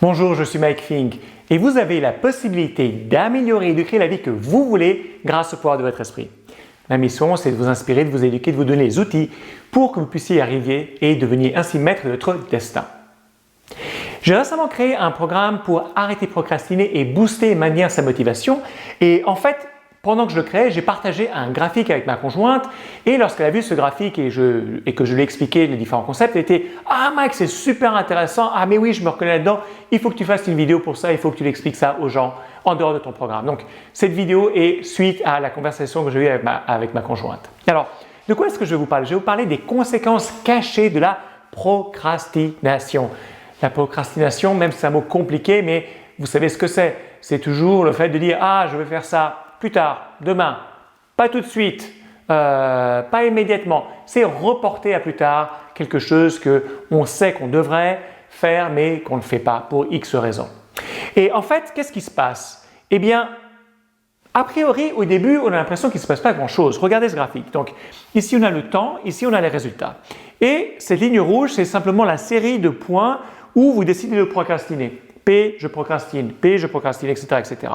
Bonjour, je suis Mike Fink et vous avez la possibilité d'améliorer et de créer la vie que vous voulez grâce au pouvoir de votre esprit. Ma mission, c'est de vous inspirer, de vous éduquer, de vous donner les outils pour que vous puissiez y arriver et devenir ainsi maître de votre destin. J'ai récemment créé un programme pour arrêter de procrastiner et booster et maintenir sa motivation. Et en fait, pendant que je le créais, j'ai partagé un graphique avec ma conjointe et lorsqu'elle a vu ce graphique et que je lui ai expliqué les différents concepts, elle était « Ah Mike, c'est super intéressant, ah mais oui, je me reconnais là-dedans, il faut que tu fasses une vidéo pour ça, il faut que tu l'expliques ça aux gens en dehors de ton programme. » Donc, cette vidéo est suite à la conversation que j'ai eue avec ma conjointe. Alors, de quoi est-ce que je vais vous parler? Je vais vous parler des conséquences cachées de la procrastination. La procrastination, même si c'est un mot compliqué, mais vous savez ce que c'est. C'est toujours le fait de dire « Ah, je vais faire ça plus tard, demain, pas tout de suite, pas immédiatement ». C'est reporter à plus tard quelque chose qu'on sait qu'on devrait faire, mais qu'on ne fait pas pour X raisons. Et en fait, qu'est-ce qui se passe? Eh bien, a priori, au début, on a l'impression qu'il ne se passe pas grand-chose. Regardez ce graphique. Donc, ici, on a le temps, ici, on a les résultats. Et cette ligne rouge, c'est simplement la série de points où vous décidez de procrastiner. P, je procrastine, etc., etc.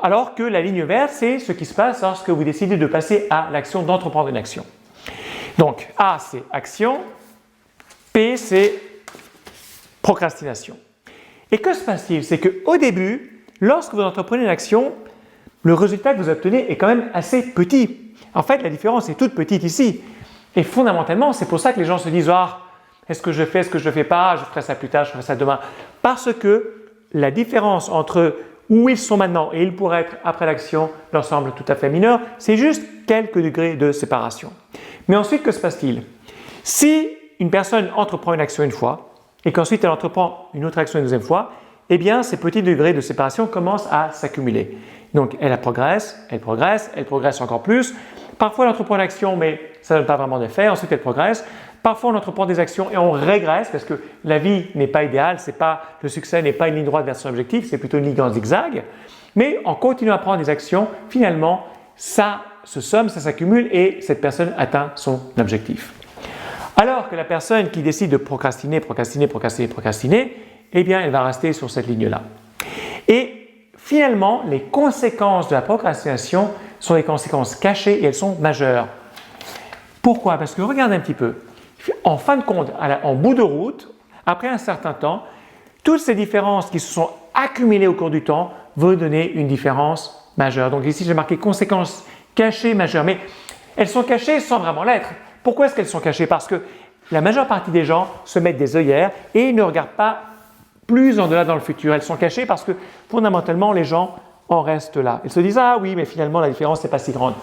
Alors que la ligne verte, c'est ce qui se passe lorsque vous décidez de passer à l'action, d'entreprendre une action. Donc, A, c'est action, P, c'est procrastination. Et que se passe-t-il? C'est qu'au début, lorsque vous entreprenez une action, le résultat que vous obtenez est quand même assez petit. En fait, la différence est toute petite ici. Et fondamentalement, c'est pour ça que les gens se disent « Ah, est-ce que je fais, est-ce que je ne le fais pas, je ferai ça plus tard, je ferai ça demain ». Parce que la différence entre où ils sont maintenant et ils pourraient être après l'action leur semble tout à fait mineure, c'est juste quelques degrés de séparation. Mais ensuite, que se passe-t-il? Si une personne entreprend une action une fois et qu'ensuite elle entreprend une autre action une deuxième fois, eh bien ces petits degrés de séparation commencent à s'accumuler. Donc elle progresse, elle progresse encore plus. Parfois elle entreprend une action mais ça ne donne pas vraiment d'effet, ensuite elle progresse. Parfois on entreprend des actions et on régresse parce que la vie n'est pas idéale, le succès n'est pas une ligne droite vers son objectif, c'est plutôt une ligne en zigzag. Mais en continuant à prendre des actions, finalement ça se somme, ça s'accumule et cette personne atteint son objectif. Alors que la personne qui décide de procrastiner, eh bien elle va rester sur cette ligne-là. Et finalement, les conséquences de la procrastination sont des conséquences cachées et elles sont majeures. Pourquoi? Parce que regardez un petit peu. En fin de compte, en bout de route, après un certain temps, toutes ces différences qui se sont accumulées au cours du temps vont donner une différence majeure. Donc ici, j'ai marqué conséquences cachées majeures, mais elles sont cachées sans vraiment l'être. Pourquoi est-ce qu'elles sont cachées? Parce que la majeure partie des gens se mettent des œillères et ne regardent pas plus en delà dans le futur. Elles sont cachées parce que fondamentalement, les gens en restent là. Ils se disent « Ah oui, mais finalement, la différence n'est pas si grande. »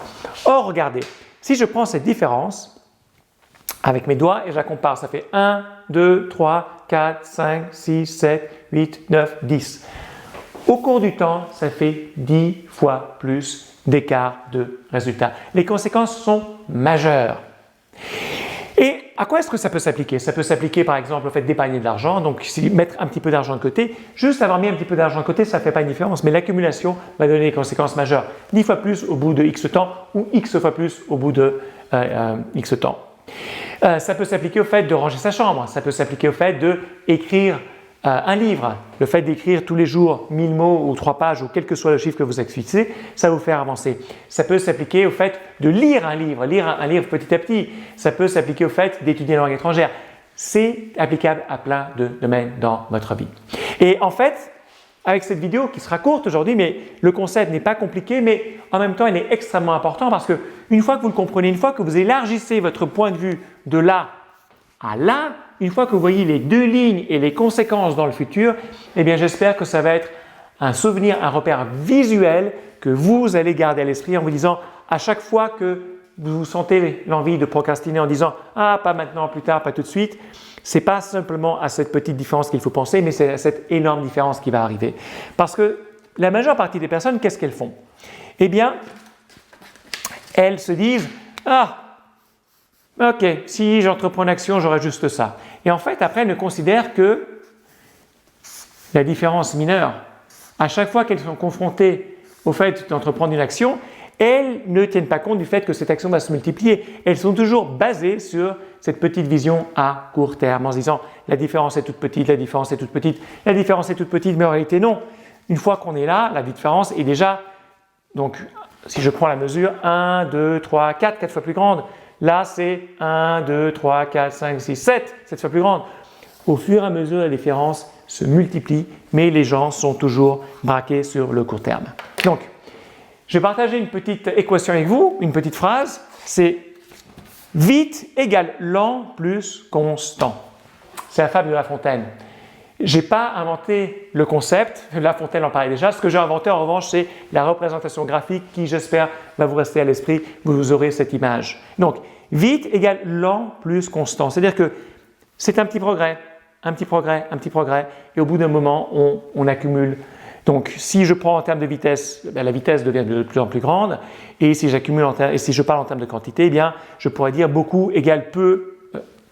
Or, regardez, si je prends cette différence avec mes doigts et je la compare, ça fait 1, 2, 3, 4, 5, 6, 7, 8, 9, 10. Au cours du temps, ça fait 10 fois plus d'écart de résultats. Les conséquences sont majeures. Et à quoi est-ce que ça peut s'appliquer? Ça peut s'appliquer par exemple au fait d'épargner de l'argent, donc mettre un petit peu d'argent de côté. Juste avoir mis un petit peu d'argent de côté, ça ne fait pas une différence, mais l'accumulation va donner des conséquences majeures. 10 fois plus au bout de X temps ou X fois plus au bout de X temps. Ça peut s'appliquer au fait de ranger sa chambre, ça peut s'appliquer au fait d'écrire un livre. Le fait d'écrire tous les jours 1000 mots ou 3 pages ou quel que soit le chiffre que vous avez fixé, ça va vous faire avancer. Ça peut s'appliquer au fait de lire un livre petit à petit. Ça peut s'appliquer au fait d'étudier une langue étrangère. C'est applicable à plein de domaines dans votre vie. Et en fait, avec cette vidéo qui sera courte aujourd'hui, mais le concept n'est pas compliqué, mais en même temps, il est extrêmement important parce que une fois que vous le comprenez, une fois que vous élargissez votre point de vue de là à là, une fois que vous voyez les deux lignes et les conséquences dans le futur, eh bien j'espère que ça va être un souvenir, un repère visuel que vous allez garder à l'esprit en vous disant à chaque fois que vous sentez l'envie de procrastiner en disant « Ah, pas maintenant, plus tard, pas tout de suite », ce n'est pas simplement à cette petite différence qu'il faut penser, mais c'est à cette énorme différence qui va arriver. Parce que la majeure partie des personnes, qu'est-ce qu'elles font? Eh bien, elles se disent « Ah, ok, si j'entreprends une action, j'aurai juste ça. » Et en fait, après, elles ne considèrent que la différence mineure. À chaque fois qu'elles sont confrontées au fait d'entreprendre une action, elles ne tiennent pas compte du fait que cette action va se multiplier. Elles sont toujours basées sur cette petite vision à court terme en se disant la différence est toute petite, la différence est toute petite, la différence est toute petite, mais en réalité non. Une fois qu'on est là, la différence est déjà, donc si je prends la mesure, 1, 2, 3, 4 fois plus grande. Là, c'est 1, 2, 3, 4, 5, 6, 7 fois plus grande. Au fur et à mesure, la différence se multiplie, mais les gens sont toujours braqués sur le court terme. Donc, je vais partager une petite équation avec vous, une petite phrase, c'est vite égale lent plus constant. C'est la fable de La Fontaine. Je n'ai pas inventé le concept, La Fontaine en parlait déjà. Ce que j'ai inventé en revanche, c'est la représentation graphique qui, j'espère, va vous rester à l'esprit. Vous aurez cette image. Donc, vite égale lent plus constant. C'est-à-dire que c'est un petit progrès, un petit progrès, un petit progrès, et au bout d'un moment, on accumule. Donc, si je prends en termes de vitesse, la vitesse devient de plus en plus grande, et si je parle en termes de quantité, eh bien, je pourrais dire beaucoup égale peu,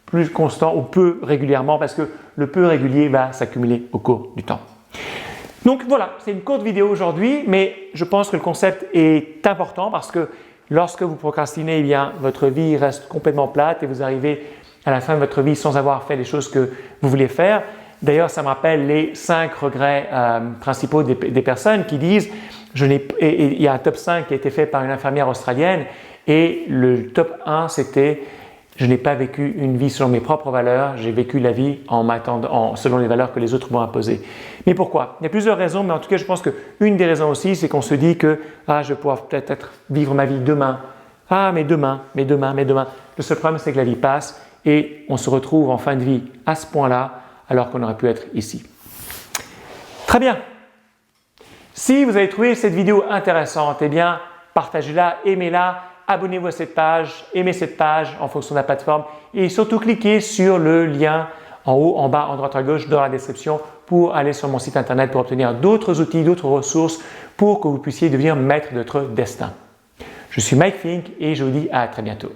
plus constant ou peu régulièrement, parce que le peu régulier va s'accumuler au cours du temps. Donc voilà, c'est une courte vidéo aujourd'hui, mais je pense que le concept est important parce que lorsque vous procrastinez, eh bien, votre vie reste complètement plate et vous arrivez à la fin de votre vie sans avoir fait les choses que vous voulez faire. D'ailleurs, ça me rappelle les 5 regrets principaux des personnes qui disent, il y a un top 5 qui a été fait par une infirmière australienne et le top 1 c'était je n'ai pas vécu une vie selon mes propres valeurs, j'ai vécu la vie selon les valeurs que les autres m'ont imposées. Mais pourquoi? Il y a plusieurs raisons, mais en tout cas, je pense qu'une des raisons aussi, c'est qu'on se dit que je vais pouvoir peut-être vivre ma vie demain. Mais demain. Le seul problème, c'est que la vie passe et on se retrouve en fin de vie à ce point-là, alors qu'on aurait pu être ici. Très bien. Si vous avez trouvé cette vidéo intéressante, eh bien, partagez-la, aimez-la. Abonnez-vous à cette page, aimez cette page en fonction de la plateforme et surtout cliquez sur le lien en haut, en bas, en droite, à gauche dans la description pour aller sur mon site internet pour obtenir d'autres outils, d'autres ressources pour que vous puissiez devenir maître de votre destin. Je suis Mike Fink et je vous dis à très bientôt.